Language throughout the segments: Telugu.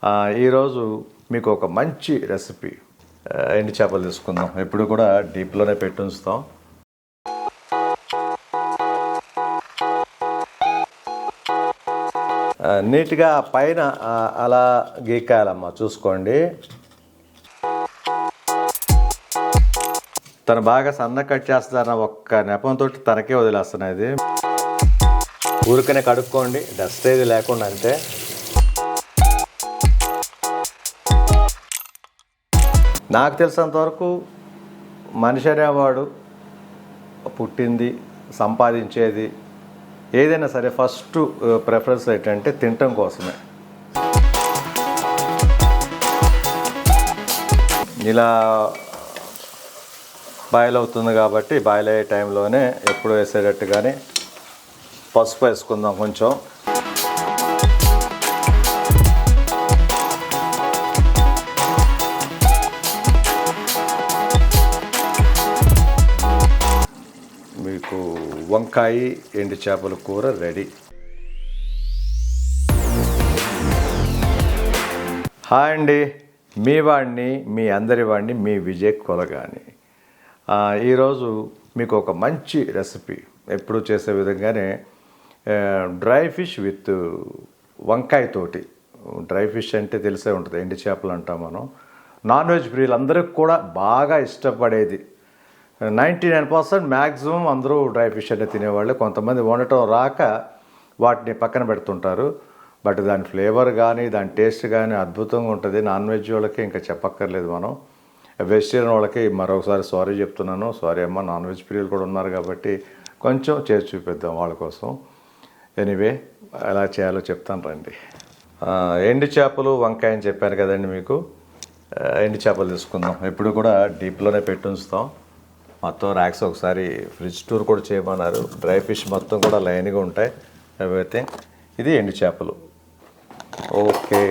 ఈరోజు మీకు ఒక మంచి రెసిపీ ఎండు చేపలు తీసుకుందాం. ఎప్పుడు కూడా డీప్లోనే పెట్టి ఉంచుతాం. నీట్గా పైన అలా గీకాలమ్మా, చూసుకోండి. తను బాగా సన్న కట్ చేస్తారన్న ఒక్క నెపంతో తనకే వదిలేస్తున్నది. ఊరికనే కడుక్కోండి, డస్ట్ ఏది లేకుండా. అంతే. నాకు తెలిసినంతవరకు మనిషి అనేవాడు పుట్టింది, సంపాదించేది ఏదైనా సరే ఫస్ట్ ప్రిఫరెన్స్ ఏంటంటే తినటం కోసమే. ఇలా బాయిల్ అవుతుంది కాబట్టి బాయిల్ అయ్యే టైంలోనే ఎప్పుడు వేసేటట్టుగానే పసుపు వేసుకుందాం కొంచెం. మీకు వంకాయ ఎండు చేపల కూర రెడీ. హాయ్ అండి, మీ వాడిని, మీ అందరి వాడిని, మీ విజయ్ కొలగాని. ఈరోజు మీకు ఒక మంచి రెసిపీ, ఎప్పుడు చేసే విధంగానే డ్రై ఫిష్ విత్ వంకాయతోటి. డ్రై ఫిష్ అంటే తెలిసే ఉంటుంది, ఎండు చేపలు అంటాం మనం. నాన్ వెజ్ ప్రియులందరికీ కూడా బాగా ఇష్టపడేది. 99% మ్యాక్సిమం అందరూ డ్రై ఫిష్ అంటే తినేవాళ్ళు. కొంతమంది వండటం రాక వాటిని పక్కన పెడుతుంటారు. బట్ దాని ఫ్లేవర్ కానీ దాని టేస్ట్ కానీ అద్భుతంగా ఉంటుంది. నాన్ వెజ్ వాళ్ళకి ఇంకా చెప్పక్కర్లేదు. మనం వెజిటేరియన్ వాళ్ళకి మరొకసారి సారీ చెప్తున్నాను. సారీ అమ్మ, నాన్ వెజ్ ప్రియులు కూడా ఉన్నారు కాబట్టి కొంచెం చేసి చూపిద్దాం వాళ్ళ కోసం. ఎనీవే, ఎలా చేయాలో చెప్తాను రండి. ఎండు చేపలు వంకాయ అని చెప్పాను కదండి మీకు. ఎండు చేపలు తీసుకుందాం. ఎప్పుడు కూడా డీప్లోనే పెట్టి ఉంచుతాం. మొత్తం ర్యాక్స్ ఒకసారి ఫ్రిడ్జ్ టూర్ కూడా చేయమన్నారు. డ్రై ఫిష్ మొత్తం కూడా లైన్గా ఉంటాయి అవైతే. ఇది ఎండు చేపలు. ఓకే,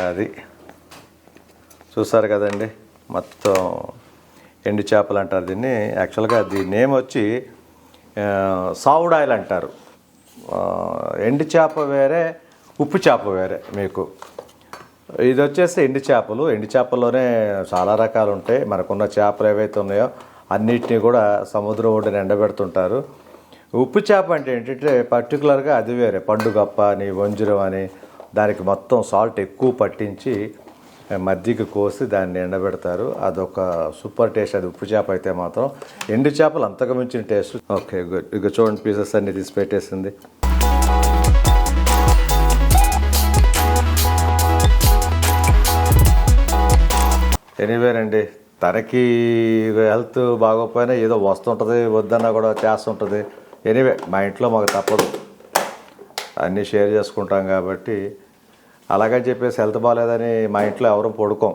అది చూసారు కదండి. మొత్తం ఎండు చేపలు అంటారు దీన్ని. యాక్చువల్గా దీని నేమ్ వచ్చి సావుడాయిల్ అంటారు. ఎండు చేప వేరే, ఉప్పు చేప వేరే మీకు. ఇది వచ్చేసి ఎండు చేపలు. ఎండు చేపల్లోనే చాలా రకాలు ఉంటాయి. మనకున్న చేపలు ఏవైతే ఉన్నాయో అన్నిటినీ కూడా సముద్రం ఒడ్డున ఎండబెడుతుంటారు. ఉప్పు చేప అంటే ఏంటంటే పర్టికులర్గా అది వేరే. పండుగప్ప అని, వంజరం అని, దానికి మొత్తం సాల్ట్ ఎక్కువ పట్టించి మజ్జిగ కోసి దాన్ని ఎండబెడతారు. అదొక సూపర్ టేస్ట్. అది ఉప్పు చేప అయితే మాత్రం. ఎండు చేపలు అంతకు మించిన టేస్ట్. Okay, good. ఇక చూడండి, పీసెస్ అన్ని తీసి పెట్టేసింది. ఎనీవేనండి, తనకి హెల్త్ బాగోకపోయినా ఏదో వస్తుంటుంది, వద్దన్నా కూడా చేస్తుంటుంది. ఎనీవే, మా ఇంట్లో మాకు తప్పదు, అన్నీ షేర్ చేసుకుంటాం కాబట్టి. అలాగని చెప్పేసి హెల్త్ బాగోలేదని మా ఇంట్లో ఎవరు పడుకోం.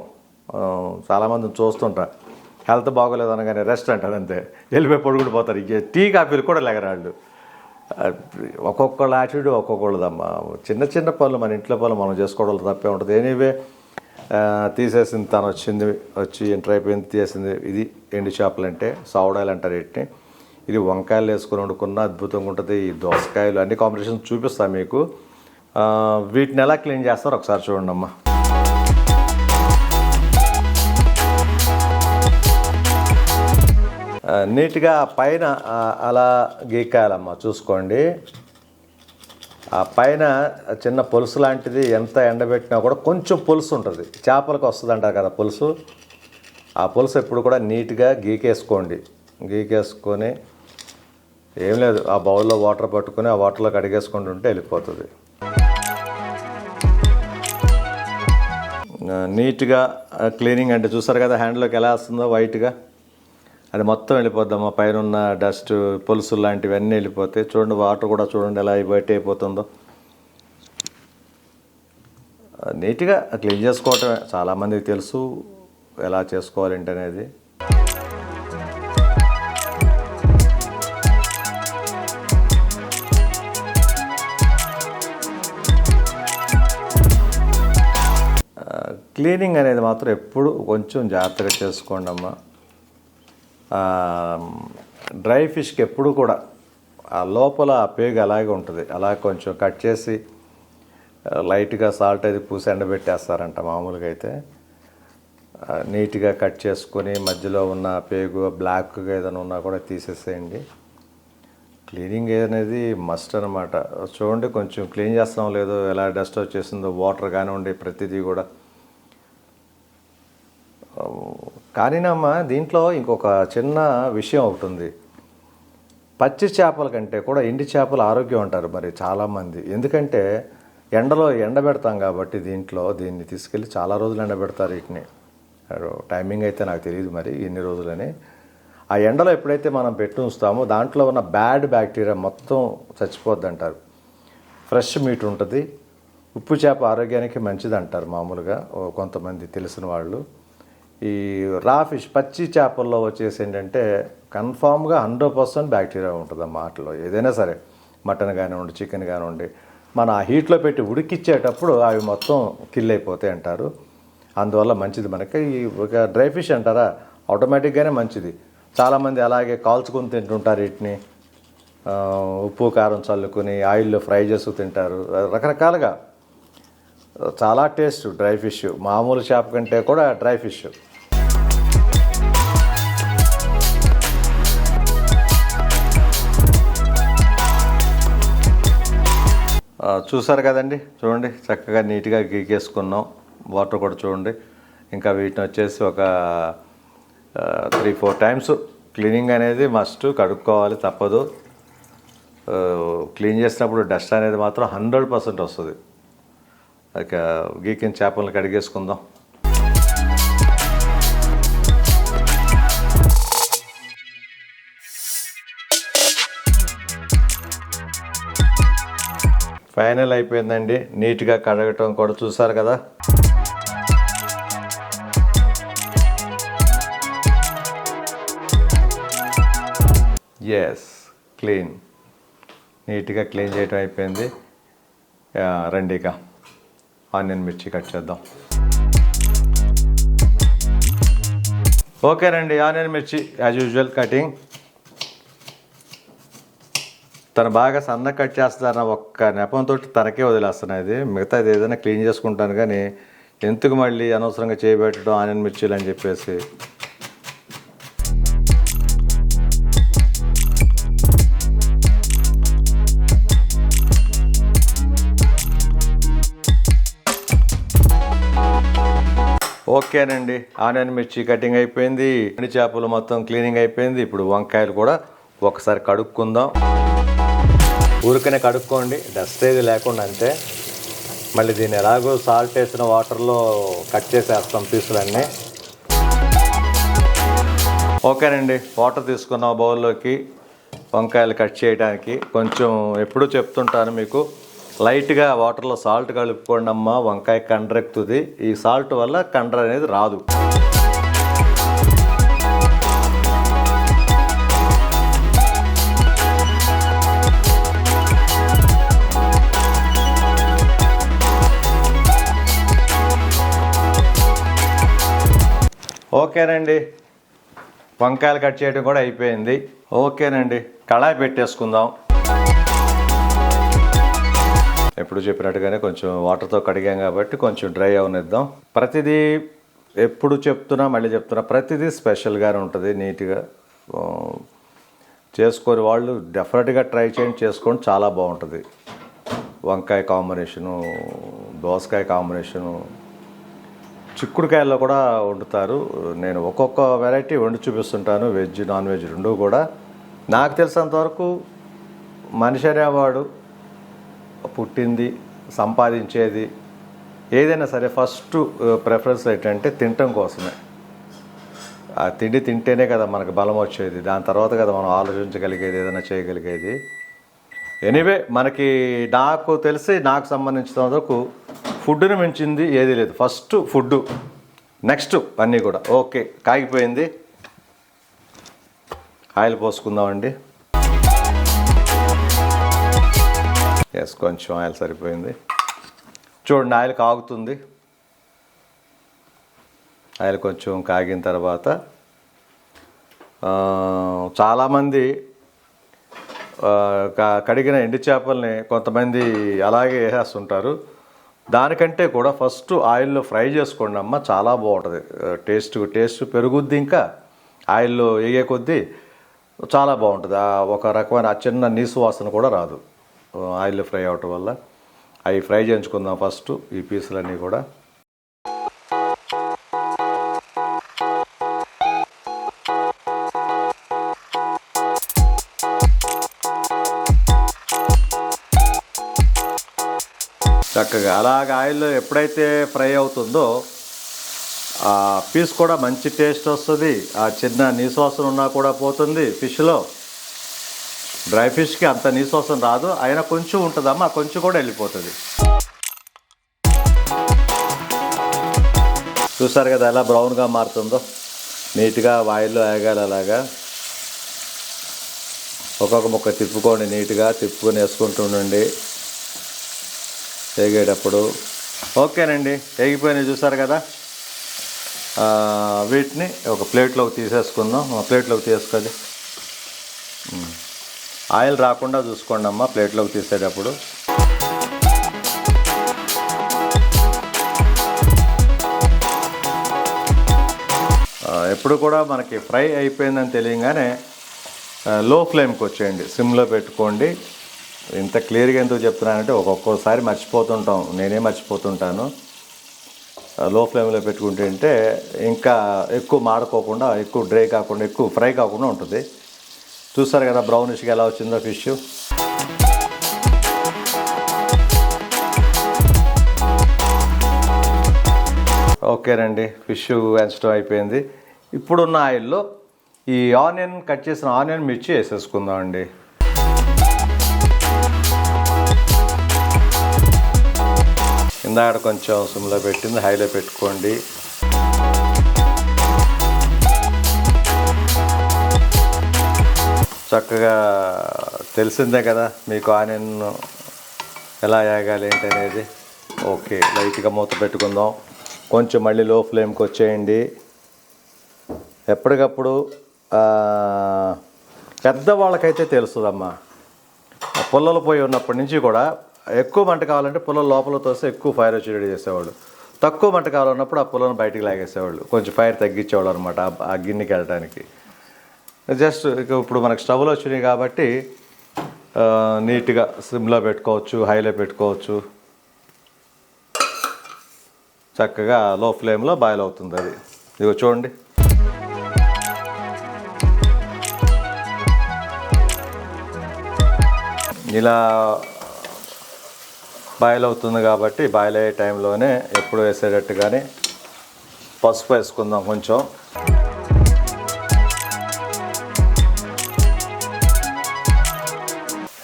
చాలామందిని చూస్తుంటా, హెల్త్ బాగోలేదు అనగానే రెస్ట్ అంటారు, అంతే, వెళ్ళిపోయి పడుకుండిపోతారు. ఇక టీ కాఫీలు కూడా లేగరాళ్ళు. ఒక్కొక్కళ్ళ యాటిట్యూడ్ ఒక్కొక్కళ్ళదమ్మా. చిన్న చిన్న పనులు, మన ఇంట్లో పనులు మనం చేసుకోవడం తప్పే ఉంటుంది. ఎనీవే, తీసేసింది తను. వచ్చి ఎంటర్ అయిపోయింది, తీసేసింది. ఇది ఎండు చేపలు అంటే సావుడాయిలు అంటారు వీటిని. ఇది వంకాయలు వేసుకొని వండుకున్న అద్భుతంగా ఉంటుంది. ఈ దోసకాయలు అన్ని కాంబినేషన్స్ చూపిస్తాను మీకు. వీటిని ఎలా క్లీన్ చేస్తారో ఒకసారి చూడండి అమ్మా. నీట్గా పైన అలా గీకాలమ్మా, చూసుకోండి. ఆ పైన చిన్న పులుసు లాంటిది ఎంత ఎండబెట్టినా కూడా కొంచెం పులుసు ఉంటుంది. చేపలకు వస్తుంది అంటారు కదా పులుసు. ఆ పులుసు ఎప్పుడు కూడా నీట్గా గీకేసుకోండి. గీకేసుకొని ఏం లేదు, ఆ బౌల్లో వాటర్ పట్టుకొని ఆ వాటర్లో కడిగేసుకుంటుంటే వెళ్ళిపోతుంది. నీట్గా క్లీనింగ్ అంటే చూసారు కదా, హ్యాండ్లోకి ఎలా వస్తుందో వైట్గా, అది మొత్తం వెళ్ళిపోద్దమ్మా. పైన ఉన్న డస్ట్, పులుసు లాంటివన్నీ వెళ్ళిపోతాయి. చూడండి, వాటర్ కూడా చూడండి ఎలా బయట అయిపోతుందో. నీట్గా క్లీన్ చేసుకోవటమే. చాలామందికి తెలుసు ఎలా చేసుకోవాలంటే అనేది. క్లీనింగ్ అనేది మాత్రం ఎప్పుడు కొంచెం జాగ్రత్తగా చేసుకోండి అమ్మా. డ్రై ఫిష్కి ఎప్పుడు కూడా ఆ లోపల ఆ పేగు అలాగే ఉంటుంది. అలా కొంచెం కట్ చేసి లైట్గా సాల్ట్ అది పూసి ఎండబెట్టేస్తారంట. మామూలుగా అయితే నీట్గా కట్ చేసుకొని మధ్యలో ఉన్న పేగు బ్లాక్గా ఏదైనా ఉన్నా కూడా తీసేసేయండి. క్లీనింగ్ అనేది మస్ట్ అనమాట. చూడండి కొంచెం క్లీన్ చేస్తాం లేదో ఎలా డస్ట్ వచ్చేసిందో, వాటర్ కానివ్వండి ప్రతిదీ కూడా. కానీనమ్మా దీంట్లో ఇంకొక చిన్న విషయం ఒకటి ఉంది. పచ్చి చేపల కంటే కూడా ఎండి చేపలు ఆరోగ్యం అంటారు మరి చాలామంది. ఎందుకంటే ఎండలో ఎండబెడతాం కాబట్టి దీన్ని తీసుకెళ్ళి చాలా రోజులు ఎండబెడతారు. వీటిని టైమింగ్ అయితే నాకు తెలియదు మరి ఎన్ని రోజులని. ఆ ఎండలో ఎప్పుడైతే మనం పెట్టి ఉంచుతామో దాంట్లో ఉన్న బ్యాడ్ బ్యాక్టీరియా మొత్తం చచ్చిపోద్ది అంటారు. ఫ్రెష్ మీట్ ఉంటుంది. ఉప్పు చేప ఆరోగ్యానికి మంచిది అంటారు మామూలుగా కొంతమంది తెలిసిన వాళ్ళు. ఈ రా ఫిష్ పచ్చి చేపల్లో వచ్చేసి ఏంటంటే కన్ఫామ్గా 100% బ్యాక్టీరియా ఉంటుంది ఆ మాటలో. ఏదైనా సరే మటన్ కానివ్వండి, చికెన్ కానివ్వండి, మన ఆ హీట్లో పెట్టి ఉడికిచ్చేటప్పుడు అవి మొత్తం కిల్ అయిపోతాయి అంటారు. అందువల్ల మంచిది మనకి. ఈ ఒక డ్రై ఫిష్ అంటారా ఆటోమేటిక్గానే మంచిది. చాలామంది అలాగే కాల్చుకొని తింటుంటారు వీటిని, ఉప్పు కారం చల్లుకొని ఆయిల్లో ఫ్రై చేస్తూ తింటారు. రకరకాలుగా చాలా టేస్ట్ డ్రై ఫిష్, మామూలు చేప కంటే కూడా డ్రై ఫిష్. చూసారు కదండి, చూడండి చక్కగా నీట్గా గీకేసుకున్నాం. వాటర్ కూడా చూడండి. ఇంకా వీటిని వచ్చేసి ఒక 3-4 టైమ్స్ క్లీనింగ్ అనేది మస్ట్. కడుక్కోవాలి తప్పదు. క్లీన్ చేసినప్పుడు డస్ట్ అనేది మాత్రం 100% వస్తుంది. ఇక గీకిన చేపలను కడిగేసుకుందాం. ఫైనల్ అయిపోయిందండి. నీట్గా కడగటం కూడా చూసారు కదా. ఎస్, క్లీన్, నీట్గా క్లీన్ చేయటం అయిపోయింది. రండి ఇక ఆనియన్ మిర్చి కట్ చేద్దాం. ఓకేనండి, ఆనియన్ మిర్చి యాజ్ యూజువల్ కటింగ్. తను బాగా సన్న కట్ చేస్తారన్న ఒక్క నెపంతో తనకే వదిలేస్తున్నాయి. మిగతాది ఏదైనా క్లీన్ చేసుకుంటాను కానీ ఎందుకు మళ్ళీ అనవసరంగా చేయబెట్టడం ఆనియన్ మిర్చీలు అని చెప్పేసి. ఓకేనండి, ఆనియన్ మిర్చి కటింగ్ అయిపోయింది. ఎండు చేపలు మొత్తం క్లీనింగ్ అయిపోయింది. ఇప్పుడు వంకాయలు కూడా ఒకసారి కడుక్కుందాం. ఊరికనే కడుక్కోండి, డస్ట్ ఏది లేకుండా. అంతే. మళ్ళీ దీన్ని ఎలాగో సాల్ట్ వేసిన వాటర్లో కట్ చేసేస్తాం పీసులన్నీ. ఓకేనండి, వాటర్ తీసుకున్నాం బౌల్లోకి వంకాయలు కట్ చేయడానికి. కొంచెం ఎప్పుడూ చెప్తుంటాను మీకు, లైట్గా వాటర్లో సాల్ట్ కలుపుకోండి అమ్మా, వంకాయ కండ్రెక్కుతుంది. ఈ సాల్ట్ వల్ల కండ్ర అనేది రాదు. ఓకేనండి, వంకాయలు కట్ చేయడం కూడా అయిపోయింది. ఓకేనండి, కళాయి పెట్టేసుకుందాం. ఎప్పుడు చెప్పినట్టుగానే కొంచెం వాటర్తో కడిగాం కాబట్టి కొంచెం డ్రై అవనిద్దాం. ప్రతిదీ ఎప్పుడు చెప్తున్నా మళ్ళీ చెప్తున్నా, ప్రతిదీ స్పెషల్గానే ఉంటుంది. నీట్గా చేసుకొని వాళ్ళు డెఫినెట్గా ట్రై చేయండి, చేసుకోండి, చాలా బాగుంటుంది. వంకాయ కాంబినేషను, దోసకాయ కాంబినేషను, చిక్కుడుకాయల్లో కూడా వండుతారు. నేను ఒక్కొక్క వెరైటీ వండి చూపిస్తుంటాను, వెజ్ నాన్ వెజ్ రెండు కూడా. నాకు తెలిసినంతవరకు మనిషి అనేవాడు పుట్టింది, సంపాదించేది ఏదైనా సరే ఫస్ట్ ప్రిఫరెన్స్ ఏంటంటే తినటం కోసమే. ఆ తిండి తింటేనే కదా మనకు బలం వచ్చేది. దాని తర్వాత కదా మనం ఆలోచించగలిగేది, ఏదైనా చేయగలిగేది. ఎనీవే, మనకి నాకు తెలిసి నాకు సంబంధించినంత వరకు ఫుడ్ని మించింది ఏదీ లేదు. ఫస్ట్ ఫుడ్, నెక్స్ట్ అన్నీ కూడా. ఓకే, కాగిపోయింది. ఆయిల్ పోసుకుందామండి. ఎస్, కొంచెం ఆయిల్ సరిపోయింది. చూడండి, ఆయిల్ కాగుతుంది. ఆయిల్ కొంచెం కాగిన తర్వాత చాలామంది కడిగిన ఎండు చేపల్ని కొంతమంది అలాగే వేసేస్తుంటారు. దానికంటే కూడా ఫస్ట్ ఆయిల్లో ఫ్రై చేసుకోండి అమ్మ, చాలా బాగుంటుంది. టేస్ట్ పెరుగుద్ది, ఇంకా ఆయిల్లో వేగే కొద్దీ చాలా బాగుంటుంది. ఒక రకమైన చిన్న నీసు వాసన కూడా రాదు ఆయిల్లో ఫ్రై అవటం వల్ల. అవి ఫ్రై చేయించుకుందాం ఫస్ట్, ఈ పీసులన్నీ కూడా. చక్కగా అలాగ ఆయిల్లో ఎప్పుడైతే ఫ్రై అవుతుందో ఆ పీస్ కూడా మంచి టేస్ట్ వస్తుంది. ఆ చిన్న నీసువాసన ఉన్నా కూడా పోతుంది ఫిష్లో. డ్రై ఫిష్కి అంత నీసువాసన రాదు, అయినా కొంచెం ఉంటుందమ్మా, కొంచెం కూడా వెళ్ళిపోతుంది. చూసారు కదా ఎలా బ్రౌన్గా మారుతుందో. నీట్గా ఆయిల్లో వేగాలి. అలాగా ఒక్కొక్క ముక్క తిప్పుకోండి, నీట్గా తిప్పుకొని వేసుకుంటూ ఉండండి వేగేటప్పుడు. ఓకేనండి, వేగిపోయినాయి చూసారు కదా. వీటిని ఒక ప్లేట్లోకి తీసేసుకుందాం. ప్లేట్లోకి తీసుకొని ఆయిల్ రాకుండా చూసుకోండి అమ్మ ప్లేట్లోకి తీసేటప్పుడు. ఎప్పుడు కూడా మనకి ఫ్రై అయిపోయిందని తెలియగానే లో ఫ్లేమ్కి వచ్చేయండి, సిమ్లో పెట్టుకోండి. ఇంత క్లియర్గా ఎందుకు చెప్తున్నానంటే ఒక్కొక్కసారి మర్చిపోతుంటాం, నేనే మర్చిపోతుంటాను. లో ఫ్లేమ్లో పెట్టుకుంటే ఇంకా ఎక్కువ మాడుకోకుండా, ఎక్కువ డ్రై కాకుండా, ఎక్కువ ఫ్రై కాకుండా ఉంటుంది. చూసారు కదా బ్రౌనిష్గా ఎలా వచ్చిందో ఫిష్. ఓకేనండి, ఫిష్ వేయించడం అయిపోయింది. ఇప్పుడున్న ఆయిల్లో ఈ ఆనియన్, కట్ చేసిన ఆనియన్, మిర్చి వేసేసుకుందాం అండి. ఇందాక కొంచెం సిమ్లో పెట్టింది, హైలో పెట్టుకోండి. చక్కగా తెలిసిందే కదా మీకు ఆనియన్ ఎలా వేగాలి ఏంటి అనేది. ఓకే, లైట్గా మూత పెట్టుకుందాం. కొంచెం మళ్ళీ లో ఫ్లేమ్కి వచ్చేయండి. ఎప్పటికప్పుడు పెద్దవాళ్ళకైతే తెలుస్తుందమ్మా. పుల్లలు పోయి ఉన్నప్పటి నుంచి కూడా ఎక్కువ మంట కావాలంటే పుల్లలు లోపల తోస్తే ఎక్కువ ఫైర్ వచ్చి చేసేవాళ్ళు. తక్కువ మంట కావాలన్నప్పుడు ఆ పుల్లను బయటికి లాగేసేవాళ్ళు, కొంచెం ఫైర్ తగ్గించేవాళ్ళు అనమాట ఆ గిన్నెకి వెళ్ళడానికి. జస్ట్ ఇప్పుడు మనకు స్టవ్లో వచ్చినాయి కాబట్టి నీట్గా సిమ్లో పెట్టుకోవచ్చు, హైలో పెట్టుకోవచ్చు. చక్కగా లో ఫ్లేమ్లో బాయిల్ అవుతుంది అది. ఇదిగో చూడండి. ఇలా బాయిల్ అవుతుంది కాబట్టి బాయిల్ అయ్యే టైంలోనే ఎప్పుడు వేసేటట్టుగానే పసుపు వేసుకుందాం కొంచెం.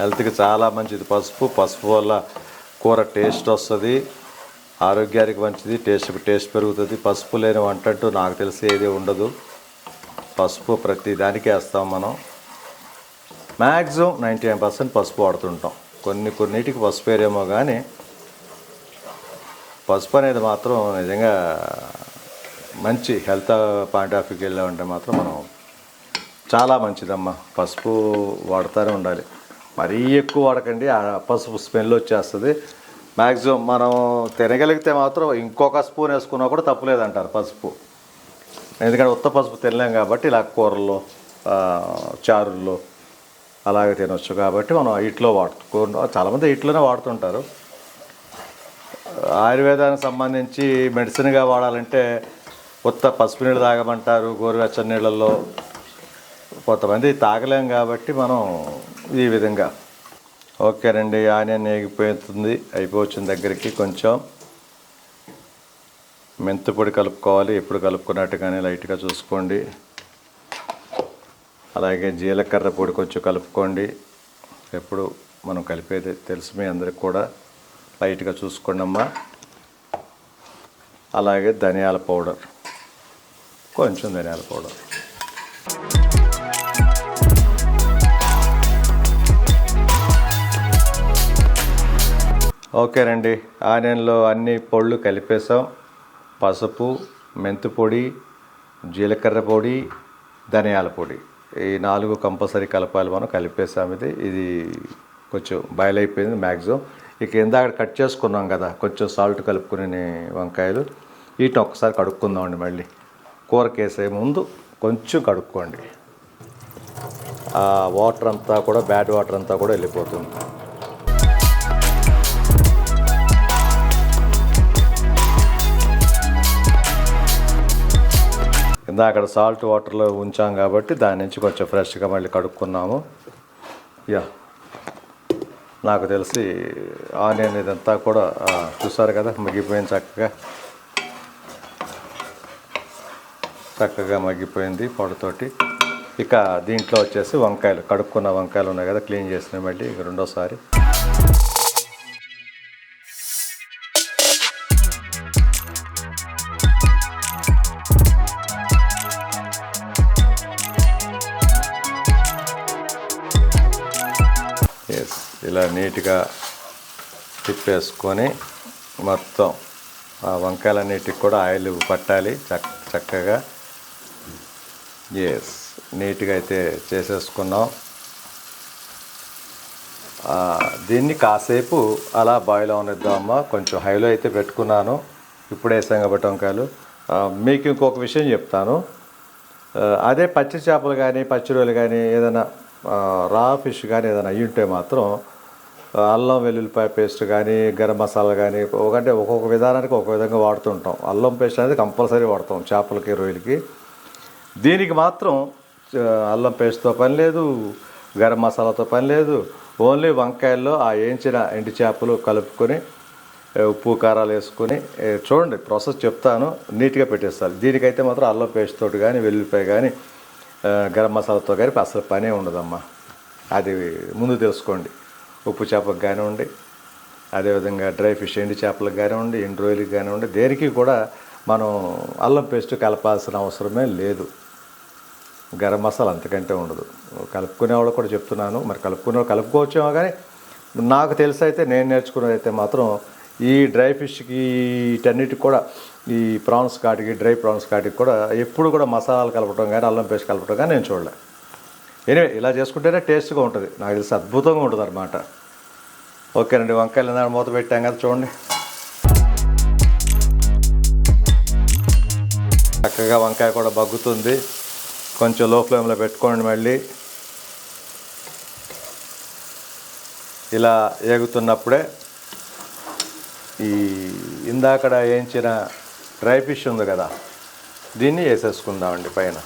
హెల్త్కి చాలా మంచిది పసుపు. పసుపు వల్ల కూర టేస్ట్ వస్తుంది, ఆరోగ్యానికి మంచిది, టేస్ట్ పెరుగుతుంది. పసుపు లేని వంట అంటూ నాకు తెలిసి ఏది ఉండదు. పసుపు ప్రతి దానికి వేస్తాం మనం. మ్యాక్సిమం 99% పసుపు వాడుతుంటాం. కొన్నిటికి పసుపు వేరేమో కానీ పసుపు అనేది మాత్రం నిజంగా మంచి హెల్త్ పాయింట్ ఆఫ్ వ్యూకి వెళ్ళామంటే మాత్రం మనం చాలా మంచిదమ్మా. పసుపు వాడుతూనే ఉండాలి, మరీ ఎక్కువ వాడకండి, ఆ పసుపు స్మెల్ వచ్చేస్తుంది. మ్యాక్సిమం మనం తినగలిగితే మాత్రం ఇంకొక స్పూన్ వేసుకున్నా కూడా తప్పులేదంటారు పసుపు. ఎందుకంటే ఉత్త పసుపు తినలేం కాబట్టి ఇలా కూరల్లో, చారుల్లో అలాగే తినొచ్చు కాబట్టి మనం ఇట్లో చాలామంది ఇట్లోనే వాడుతుంటారు. ఆయుర్వేదానికి సంబంధించి మెడిసిన్గా వాడాలంటే ఉత్త పసుపు నీళ్ళు తాగమంటారు గోరువెచ్చని నీళ్ళల్లో. కొంతమంది తాగలేం కాబట్టి మనం ఈ విధంగా. ఓకేనండి, ఆనియన్ అయిపోతుంది దగ్గరికి. కొంచెం మెంతి పొడి కలుపుకోవాలి, ఎప్పుడు కలుపుకున్నట్టుగానే లైట్గా చూసుకోండి. అలాగే జీలకర్ర పొడి కొంచెం కలుపుకోండి, ఎప్పుడు మనం కలిపేది తెలుసు మీ అందరికి కూడా, లైట్గా చూసుకోండి అమ్మా. అలాగే ధనియాల పౌడర్, కొంచెం ధనియాల పౌడర్. ఓకేనండి, ఆనియన్లో అన్ని పొళ్ళు కలిపేసాం. పసుపు, మెంతి పొడి, జీలకర్ర పొడి, ధనియాల పొడి, ఈ 4 కంపల్సరీ కలపాలి మనం. కలిపేసాం. ఇది కొంచెం బాయిల్ అయిపోయింది మ్యాక్సిమం. ఇక ఇందాక కట్ చేసుకున్నాం కదా కొంచెం సాల్ట్ కలుపుకునే వంకాయలు, వీటిని ఒక్కసారి కడుక్కుందామండి. మళ్ళీ కూరకి వేసే ముందు కొంచెం కడుక్కోండి. ఆ వాటర్ అంతా కూడా, బ్యాడ్ వాటర్ అంతా కూడా వెళ్ళిపోతుంది. అక్కడ సాల్ట్ వాటర్లో ఉంచాం కాబట్టి దాని నుంచి కొంచెం ఫ్రెష్గా మళ్ళీ కడుక్కున్నాము. నాకు తెలిసి ఆనియన్ ఇదంతా కూడా చూసారు కదా, మగ్గిపోయింది, చక్కగా మగ్గిపోయింది పొడితోటి. ఇక దీంట్లో వచ్చేసి వంకాయలు, కడుక్కున్న వంకాయలు ఉన్నాయి కదా, క్లీన్ చేసినాయి మళ్ళీ ఇక రెండోసారి. ఇలా నీట్గా తిప్పేసుకొని మొత్తం ఆ వంకాయలన్నిటికి కూడా ఆయిల్ పట్టాలి చక్కగా. నీట్గా అయితే చేసేసుకున్నాం. దీన్ని కాసేపు అలా బాయిల్ అవనిద్దామమ్మా. కొంచెం హైలో అయితే పెట్టుకున్నాను, ఇప్పుడు వేసాం కాబట్టి వంకాయలు. మీకు ఇంకొక విషయం చెప్తాను. అదే పచ్చి చేపలు కానీ, పచ్చి రొయ్యలు కానీ, ఏదైనా రా ఫిష్ కానీ ఏదైనా అయ్యి ఉంటే మాత్రం అల్లం వెల్లుల్లిపాయ పేస్ట్ కానీ, గరం మసాలా కానీ, ఒకటే ఒక్కొక్క విధానానికి ఒక విధంగా వాడుతుంటాం. అల్లం పేస్ట్ అనేది కంపల్సరీ వాడతాం చేపలకి, రొయ్యలకి. దీనికి మాత్రం అల్లం పేస్ట్తో పని లేదు, గరం మసాలాతో పని లేదు. ఓన్లీ వంకాయల్లో ఆ వేయించిన ఎండు చేపలు కలుపుకొని ఉప్పు కారాలు వేసుకొని, చూడండి ప్రాసెస్ చెప్తాను, నీట్గా పెట్టేస్తారు. దీనికైతే మాత్రం అల్లం పేస్ట్ తోటి కానీ, వెల్లుల్లిపాయ కానీ, గరం మసాలాతో కానీ అసలు పనే ఉండదమ్మా. అది ముందు తెలుసుకోండి. ఉప్పు చేపలకు కానివ్వండి, అదేవిధంగా డ్రై ఫిష్ ఎండు చేపలకు కానివ్వండి, ఎండు రొయ్యలకు కానివ్వండి, దేనికి కూడా మనం అల్లం పేస్ట్ కలపాల్సిన అవసరమే లేదు. గరం మసాలా అంతకంటే ఉండదు. కలుపుకునే వాళ్ళు కూడా చెప్తున్నాను, మరి కలుపుకోవచ్చేమో, కానీ నాకు తెలిసి అయితే, నేను నేర్చుకున్నది అయితే మాత్రం ఈ డ్రై ఫిష్కి వీటన్నిటికి కూడా, ఈ ప్రాన్స్ కాటికి, డ్రై ప్రాన్స్ కాటికి కూడా ఎప్పుడు కూడా మసాలాలు కలపడం కానీ, అల్లం పేస్ట్ కలపడం కానీ నేను చూడలే. ఎనివే ఇలా చేసుకుంటేనే టేస్ట్గా ఉంటుంది, నాకు తెలిసి అద్భుతంగా ఉంటుంది అన్నమాట. ఓకేనండి, వంకాయలు ఇందాక మూత పెట్టాం కదా, చూడండి చక్కగా వంకాయ కూడా బగ్గుతుంది. కొంచెం లో ఫ్లేమ్లో పెట్టుకోండి. మళ్ళీ ఇలా ఏగుతున్నప్పుడే ఈ ఇందాకడ వేయించిన డ్రై ఫిష్ ఉంది కదా, దీన్ని వేసేసుకుందామండి పైన.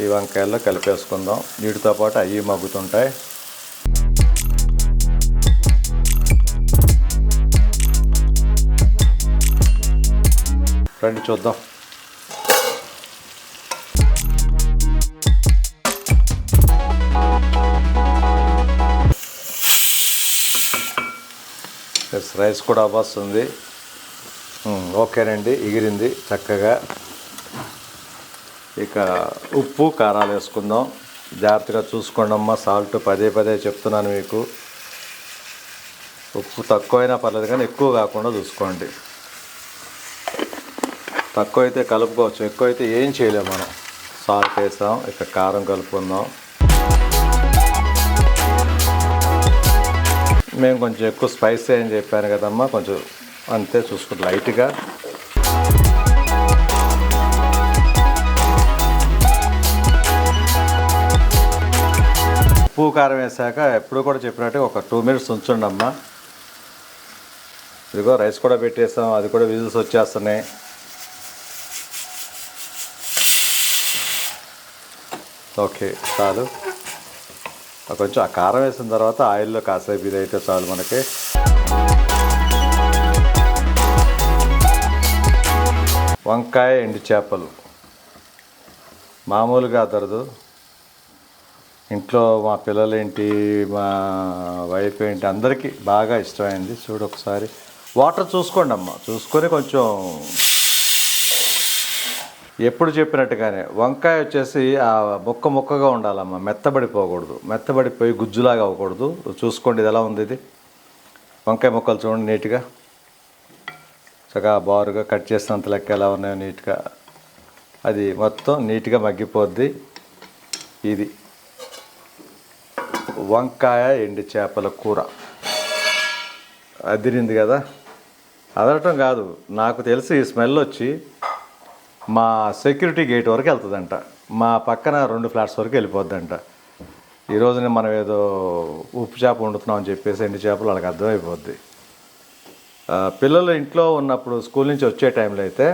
ఈ వంకాయల్లో కలిపేసుకుందాం. వీటితో పాటు అవి మగ్గుతుంటాయి. రండి చూద్దాం. రైస్ కూడా అవ్వస్తుంది. ఓకేనండి, ఎగిరింది చక్కగా. ఇక ఉప్పు కారాలు వేసుకుందాం. జాగ్రత్తగా చూసుకోండి అమ్మ, సాల్ట్ పదే చెప్తున్నాను మీకు. ఉప్పు తక్కువైనా పర్లేదు కానీ ఎక్కువ కాకుండా చూసుకోండి. తక్కువ అయితే కలుపుకోవచ్చు, ఎక్కువ అయితే ఏం చేయలేము మనం. సాల్ట్ వేసాం, ఇక కారం కలుపుకుందాం. మేము కొంచెం ఎక్కువ స్పైసీ అని చెప్పాను కదమ్మా, కొంచెం అంతే చూసుకుంటాం లైట్గా. ఉప్పు కారం వేసాక ఎప్పుడు కూడా చెప్పినట్టు ఒక 2 minutes ఉంచండి అమ్మా. ఇదిగో రైస్ కూడా పెట్టేసాం, అది కూడా విజిల్స్ వచ్చేస్తున్నాయి. ఓకే, చాలు. కొంచెం ఆ కారం వేసిన తర్వాత ఆయిల్లో కాసేపు ఇదైతే చాలు మనకి. వంకాయ ఎండు చేపలు మామూలుగా దొరదు. ఇంట్లో మా పిల్లలేంటి, మా వైఫ్ ఏంటి, అందరికీ బాగా ఇష్టమైంది. చూడు ఒకసారి వాటర్ చూసుకోండి అమ్మ, చూసుకొని కొంచెం ఎప్పుడు చెప్పినట్టుగానే వంకాయ వచ్చేసి ఆ ముక్కగా ఉండాలమ్మా, మెత్తబడిపోకూడదు. మెత్తబడిపోయి గుజ్జులాగా అవ్వకూడదు. చూసుకోండి ఇది ఎలా ఉంది. ఇది వంకాయ ముక్కలు చూడండి నీట్గా, చక్కగా బారుగా కట్ చేసినంత లెక్క ఎలా ఉన్నాయో నీట్గా. అది మొత్తం నీట్గా మగ్గిపోద్ది. ఇది వంకాయ ఎండు చేపల కూర అదిరింది కదా. అదనటం కాదు, నాకు తెలిసి ఈ స్మెల్ వచ్చి మా సెక్యూరిటీ గేట్ వరకు వెళ్తుందంట, మా పక్కన 2 ఫ్లాట్స్ వరకు వెళ్ళిపోద్దంట. ఈరోజునే మనం ఏదో ఉప్పు చేప వండుతున్నాం అని చెప్పేసి ఎండు చేపలు వాళ్ళకి అర్థమైపోద్ది. పిల్లలు ఇంట్లో ఉన్నప్పుడు స్కూల్ నుంచి వచ్చే టైంలో అయితే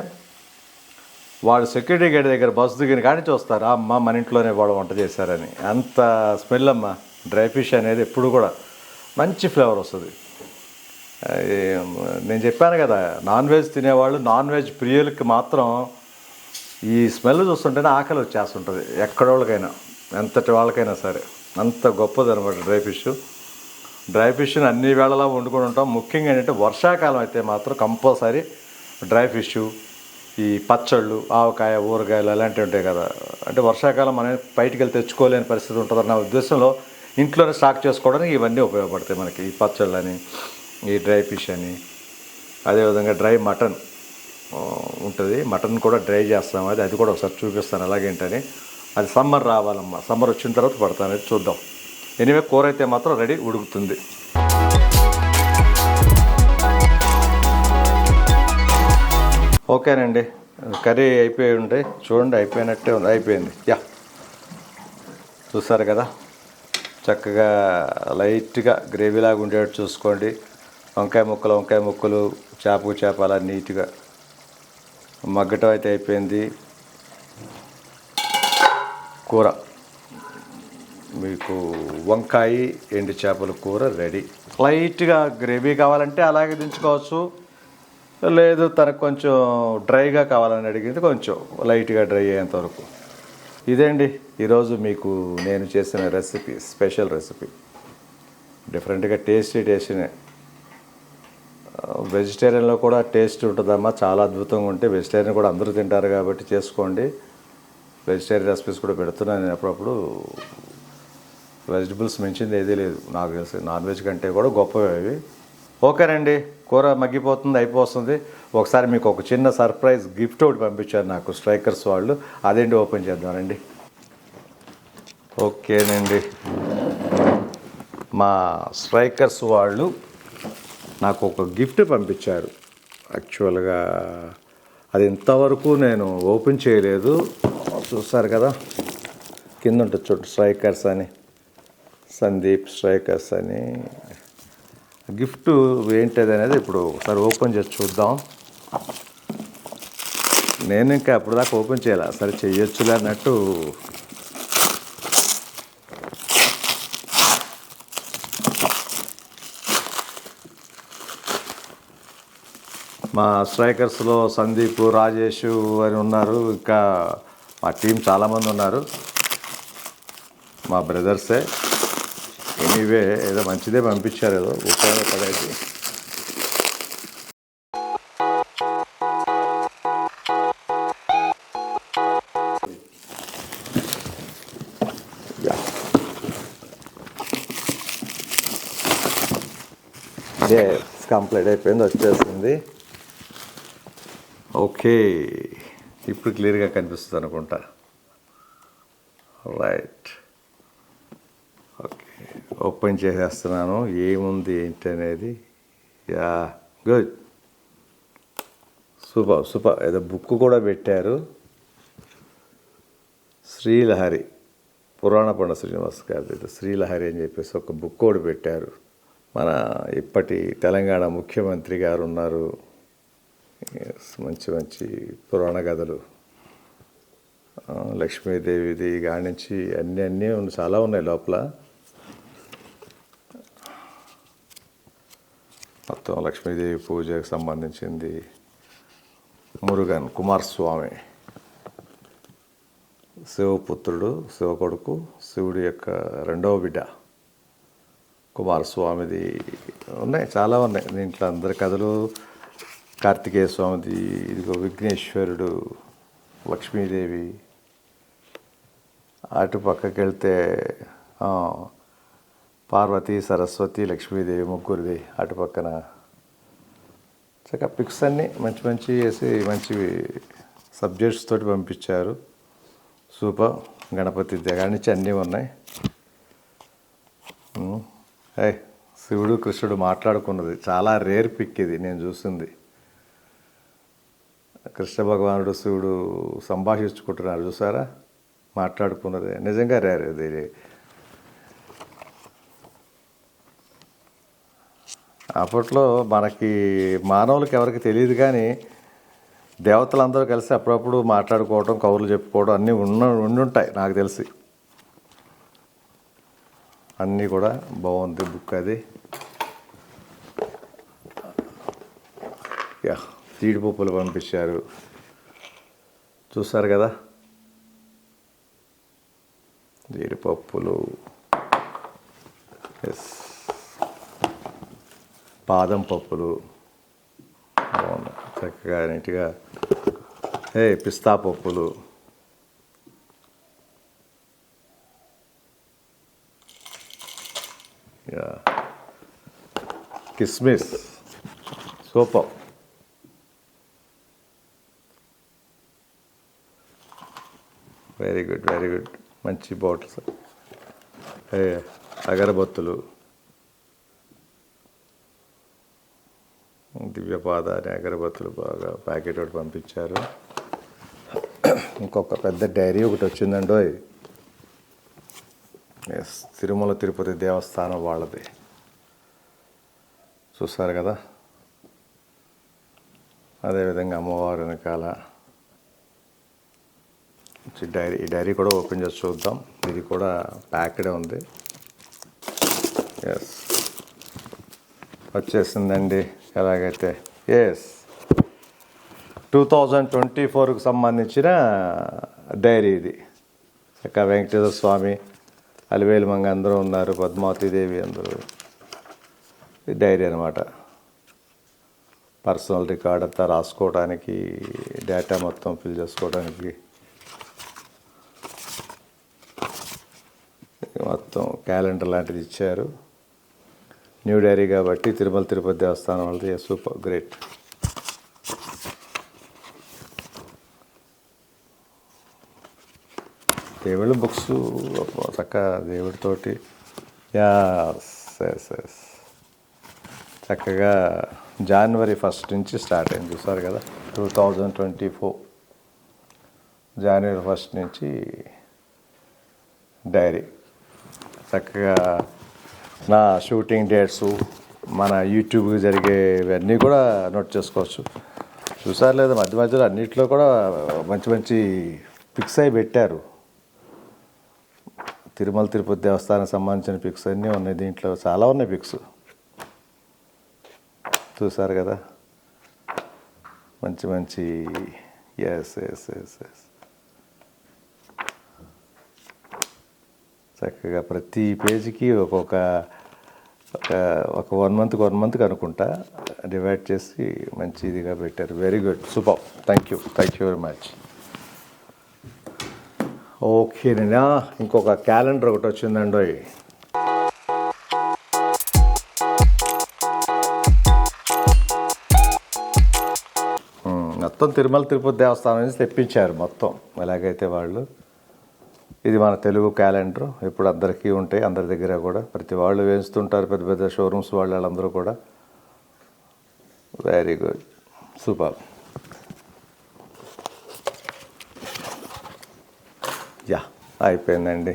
వాడు సెక్యూరిటీ గేట్ దగ్గర బస్సు దిగిన కాడి చూస్తారు, అమ్మ మన ఇంట్లోనే వాడు వంట చేశారని. అంత స్మెల్ అమ్మ. డ్రై ఫిష్ అనేది ఎప్పుడు కూడా మంచి ఫ్లేవర్ వస్తుంది. నేను చెప్పాను కదా, నాన్ వెజ్ తినేవాళ్ళు, నాన్ వెజ్ ప్రియులకి మాత్రం ఈ స్మెల్ చూస్తుంటేనే ఆకలి వచ్చేస్తుంటుంది. ఎక్కడోళ్ళకైనా, ఎంతటి వాళ్ళకైనా సరే. అంత గొప్పది అనమాట డ్రై ఫిష్ని అన్ని వేళలా వండుకొని ఉంటాం. ముఖ్యంగా ఏంటంటే వర్షాకాలం అయితే మాత్రం కంపల్సరీ డ్రై ఫిష్, ఈ పచ్చళ్ళు, ఆవకాయ, ఊరగాయలు అలాంటివి ఉంటాయి కదా. అంటే వర్షాకాలం మనం బయటికి వెళ్ళి తెచ్చుకోలేని పరిస్థితి ఉంటుందన్న ఉద్దేశంలో ఇంట్లోనే స్టాక్ చేసుకోవడానికి ఇవన్నీ ఉపయోగపడతాయి మనకి. ఈ పచ్చళ్ళు అని, ఈ డ్రై ఫిష్ అని, అదేవిధంగా డ్రై మటన్ ఉంటుంది. మటన్ కూడా డ్రై చేస్తాం, అది కూడా ఒకసారి చూపిస్తాను ఎలాగేంటని. అది సమ్మర్ రావాలమ్మా, సమ్మర్ వచ్చిన తర్వాత పడతాను, చూద్దాం. ఎనివే కూర అయితే మాత్రం రెడీ, ఉడుకుతుంది. ఓకేనండి, కర్రీ అయిపోయి ఉంటే చూడండి, అయిపోయినట్టే ఉంది, అయిపోయింది. చూసారు కదా, చక్కగా లైట్గా గ్రేవీలాగా ఉండేటట్టు చూసుకోండి. వంకాయ ముక్కలు, చేప అలా నీట్గా మగ్గటం అయితే అయిపోయింది. కూర మీకు వంకాయ ఎండు చేపల కూర రెడీ. లైట్గా గ్రేవీ కావాలంటే అలాగే దించుకోవచ్చు, లేదు తనకు కొంచెం డ్రైగా కావాలని అడిగింది, కొంచెం లైట్గా డ్రై అయ్యేంత వరకు. ఇదేండి ఈరోజు మీకు నేను చేసిన రెసిపీ, స్పెషల్ రెసిపీ. డిఫరెంట్గా టేస్టీనే. వెజిటేరియన్లో కూడా టేస్ట్ ఉంటుందమ్మా, చాలా అద్భుతంగా ఉంటే. వెజిటేరియన్ కూడా అందరూ తింటారు కాబట్టి చేసుకోండి. వెజిటేరియన్ రెసిపీస్ కూడా పెడుతున్నాను నేను అప్పుడప్పుడు. వెజిటబుల్స్ మించింది ఏదీ లేదు నాకు తెలిసి, నాన్ వెజ్ కంటే కూడా గొప్పవి అవి. ఓకేనండి, కూర మగ్గిపోతుంది, అయిపోతుంది. ఒకసారి మీకు ఒక చిన్న సర్ప్రైజ్ గిఫ్ట్ ఒకటి పంపించారు నాకు స్ట్రైకర్స్ వాళ్ళు, అదేంటి ఓపెన్ చేద్దామండి. ఓకేనండి, మా స్ట్రైకర్స్ వాళ్ళు నాకు ఒక గిఫ్ట్ పంపించారు. యాక్చువల్గా అది ఇంతవరకు నేను ఓపెన్ చేయలేదు. చూస్తారు కదా, కింద ఉంటుంది చూడు, స్ట్రైకర్స్ అని, సందీప్ స్ట్రైకర్స్ అని. గిఫ్ట్ ఏంటిది అనేది ఇప్పుడు ఒకసారి ఓపెన్ చేసి చూద్దాం. నేను ఇంకా అప్పుడు దాకా ఓపెన్ చేయాలి, సరే చెయ్యొచ్చులే అన్నట్టు. మా స్ట్రైకర్స్లో సందీప్, రాజేష్ అని ఉన్నారు, ఇంకా మా టీం చాలామంది ఉన్నారు, మా బ్రదర్సే. ఎనీవే ఏదో మంచిదే పంపించారు, ఏదో ఉపయోగపడేది. కంప్లీట్ అయిపోయింది, వచ్చేసింది. ఓకే, ఇప్పుడు క్లియర్గా కనిపిస్తుంది అనుకుంటా. రైట్, ఓకే, ఓపెన్ చేసేస్తున్నాను. ఏముంది ఏంటి అనేది. Good, super. ఏదో బుక్ కూడా పెట్టారు, శ్రీలహరి, పురాణ పండ శ్రీనివాస్ గారి శ్రీలహరి అని చెప్పేసి ఒక బుక్ కూడా పెట్టారు. మన ఇప్పటి తెలంగాణ ముఖ్యమంత్రి గారు ఉన్నారు, మంచి పురాణ కథలు, లక్ష్మీదేవిది కాడి నుంచి అన్నీ చాలా ఉన్నాయి లోపల. మొత్తం లక్ష్మీదేవి పూజకు సంబంధించింది. మురుగన్ కుమారస్వామి, శివపుత్రుడు, శివ కొడుకు, శివుడి యొక్క రెండవ బిడ్డ కుమారస్వామిది ఉన్నాయి, చాలా ఉన్నాయి దీంట్లో. అందరి కథలు. కార్తికేయ స్వామిది, ఇదిగో విఘ్నేశ్వరుడు, లక్ష్మీదేవి. అటు పక్కకి వెళ్తే పార్వతి, సరస్వతి, లక్ష్మీదేవి, ముగ్గురిది అటు పక్కన. చక్కగా పిక్స్ అన్నీ మంచి వేసి మంచి సబ్జెక్ట్స్ తోటి పంపించారు. సూపర్. గణపతి దగ్గర నుంచి అన్నీ ఉన్నాయి. ఏయ్, శివుడు కృష్ణుడు మాట్లాడుకున్నది చాలా రేర్ పిక్ ఇది నేను చూసింది. కృష్ణ భగవానుడు శివుడు సంభాషించుకుంటున్నారు చూసారా, మాట్లాడుకున్నది నిజంగా రేర్ ఇది. అప్పట్లో మనకి మానవులకి ఎవరికి తెలియదు, కానీ దేవతలందరూ కలిసి అప్పుడప్పుడు మాట్లాడుకోవడం, కబుర్లు చెప్పుకోవడం అన్నీ ఉండుంటాయి నాకు తెలిసి. అన్నీ కూడా బాగుంది బుక్ అది. యా, జీడిపప్పులు పంపించారు చూసారు కదా, జీడిపప్పులు. ఎస్, బాదం పప్పులు బాగున్నాయి చక్కగా నీట్గా. పిస్తా పప్పులు, కిస్మిస్, super. Very good, very good. మంచి బాటిల్స్. అగరబత్తులు, దివ్యపాద అనే అగరబత్తులు బాగా ప్యాకెట్ ఒకటి పంపించారు. ఇంకొక పెద్ద డైరీ ఒకటి వచ్చిందండో. ఎస్, తిరుమల తిరుపతి దేవస్థానం వాళ్ళది చూస్తారు కదా. అదేవిధంగా అమ్మవారి వెనకాల డైరీ, ఈ డైరీ కూడా ఓపెన్ చేసి చూద్దాం. ఇది కూడా ప్యాక్డే ఉంది. ఎస్, వచ్చేసిందండి ఎలాగైతే. ఎస్, 2024కు సంబంధించిన డైరీ ఇది. చక్కగా వెంకటేశ్వర స్వామి, అలివేలు మంగ అందరూ ఉన్నారు, పద్మావతీదేవి అందరూ. ఇది డైరీ అనమాట. పర్సనల్ రికార్డ్ అంతా రాసుకోవడానికి, డేటా మొత్తం ఫిల్ చేసుకోవడానికి మొత్తం క్యాలెండర్ లాంటిది ఇచ్చారు. న్యూ డైరీ కాబట్టి తిరుమల తిరుపతి దేవస్థానం వాళ్ళది. Super, great. దేవుళ్ళ బుక్స్ చక్కగా దేవుడితోటి. ఎస్, చక్కగా January 1 నుంచి స్టార్ట్ అయింది చూసారు కదా. 2024 January 1 నుంచి డైరీ. చక్కగా నా షూటింగ్ డేట్స్, మన యూట్యూబ్ జరిగేవన్నీ కూడా నోట్ చేసుకోవచ్చు. చూసారు లేదా, మధ్య మధ్యలో అన్నింటిలో కూడా మంచి మంచి పిక్స్ అయి పెట్టారు. తిరుమల తిరుపతి దేవస్థానానికి సంబంధించిన పిక్స్ అన్నీ ఉన్నాయి దీంట్లో, చాలా ఉన్నాయి పిక్స్ చూసారు కదా. మంచి మంచి. ఎస్, చక్కగా ప్రతి పేజీకి ఒక 1 మంత్కి అనుకుంటా డివైడ్ చేసి మంచి ఇదిగా పెట్టారు. Very good, super. Thank you very much. ఓకేనా, ఇంకొక క్యాలెండర్ ఒకటి వచ్చిందండి. మొత్తం తిరుమల తిరుపతి దేవస్థానం నుంచి తెప్పించారు మొత్తం. ఎలాగైతే వాళ్ళు, ఇది మన తెలుగు క్యాలెండర్. ఇప్పుడు అందరికీ ఉంటాయి, అందరి దగ్గర కూడా ప్రతి వాళ్ళు వేస్తుంటారు, పెద్ద పెద్ద షోరూమ్స్ వాళ్ళందరూ కూడా. Very good, super. యా, అయిపోయిందండి.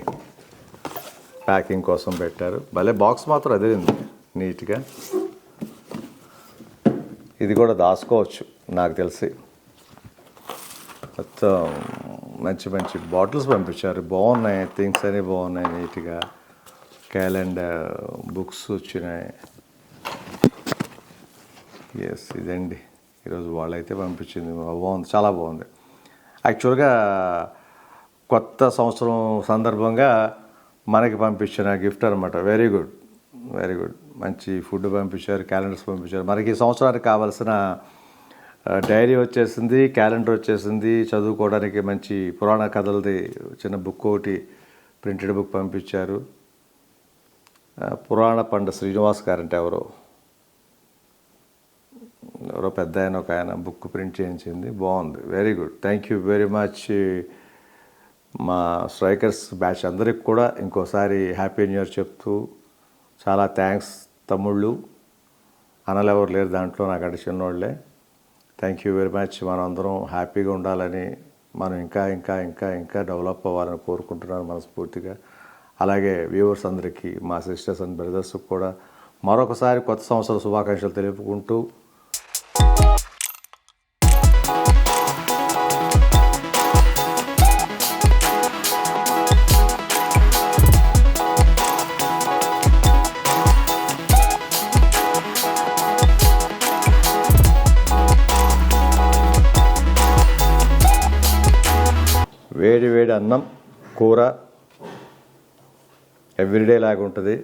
ప్యాకింగ్ కోసం పెట్టారు. భలే బాక్స్ మాత్రం అదే ఉంది నీట్గా. ఇది కూడా దాచుకోవచ్చు నాకు తెలిసి. మొత్తం మంచి మంచి బాటిల్స్ పంపించారు, బాగున్నాయి. థింగ్స్ అన్నీ బాగున్నాయి నీట్గా. క్యాలెండర్, బుక్స్ వచ్చినాయి. ఎస్, ఇదండి ఈరోజు వాళ్ళైతే పంపించింది. బాగుంది, చాలా బాగుంది. యాక్చువల్గా కొత్త సంవత్సరం సందర్భంగా మనకి పంపించిన గిఫ్ట్ అనమాట. Very good, very good. మంచి ఫుడ్ పంపించారు, క్యాలెండర్స్ పంపించారు. మనకి ఈ సంవత్సరానికి కావాల్సిన డైరీ వచ్చేసింది, క్యాలెండర్ వచ్చేసింది. చదువుకోవడానికి మంచి పురాణ కథలది చిన్న బుక్ ఒకటి, ప్రింటెడ్ బుక్ పంపించారు. పురాణ పండ శ్రీనివాస్ గారంటే ఎవరో పెద్ద ఆయన, ఒక ఆయన బుక్ ప్రింట్ చేయించింది. బాగుంది, very good. Thank you very much. మా స్ట్రైకర్స్ బ్యాచ్ అందరికి కూడా ఇంకోసారి హ్యాపీ న్యూ ఇయర్ చెప్తూ చాలా థ్యాంక్స్ తమ్ముళ్ళు, అనలు ఎవరు లేరు దాంట్లో, నాకంటే చిన్నోళ్ళే. Thank you very much. మనం అందరం హ్యాపీగా ఉండాలని, మనం ఇంకా ఇంకా ఇంకా ఇంకా డెవలప్ అవ్వాలని కోరుకుంటున్నాను మనస్ఫూర్తిగా. అలాగే వ్యూవర్స్ అందరికీ, మా సిస్టర్స్ అండ్ బ్రదర్స్కి కూడా మరొకసారి కొత్త సంవత్సర శుభాకాంక్షలు తెలుపుకుంటూ వేడి వేడి అన్నం కూర ఎవ్రీడే లాగా ఉంటుంది.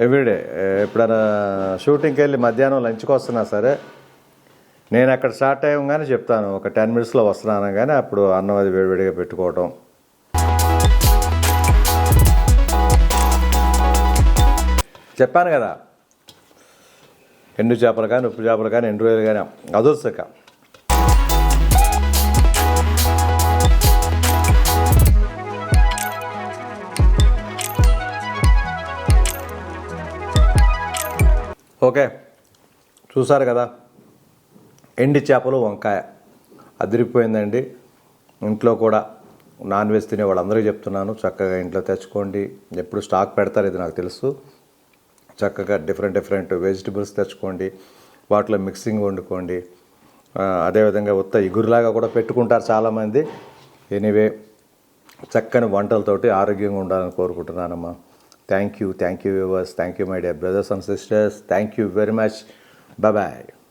ఎవ్రీడే ఎప్పుడైనా షూటింగ్కి వెళ్ళి మధ్యాహ్నం లంచ్కి వస్తున్నా సరే, నేను అక్కడ స్టార్ట్ అయ్యంగానే చెప్తాను, ఒక 10 minutesలో వస్తున్నాను కానీ అప్పుడు అన్నం అది వేడివేడిగా పెట్టుకోవటం. చెప్పాను కదా, ఎండు చేపలు కానీ ఉప్పు చేపలు కానీ ఎండు రొయ్యలు కానీ అదొచ్చక. ఓకే, చూసారు కదా, ఎండి చేపలు వంకాయ అదిరిపోయిందండి. ఇంట్లో కూడా నాన్ వెజ్ తినే వాళ్ళందరికీ చెప్తున్నాను, చక్కగా ఇంట్లో తెచ్చుకోండి. ఎప్పుడు స్టాక్ పెడతారు ఇది నాకు తెలుసు. చక్కగా డిఫరెంట్ వెజిటబుల్స్ తెచ్చుకోండి, వాటిలో మిక్సింగ్ వండుకోండి. అదేవిధంగా ఉత్త ఇగురులాగా కూడా పెట్టుకుంటారు చాలామంది. ఎనీవే, చక్కని వంటలతోటి ఆరోగ్యంగా ఉండాలని కోరుకుంటున్నానమ్మా. Thank you viewers, thank you my dear brothers and sisters, thank you very much, bye bye.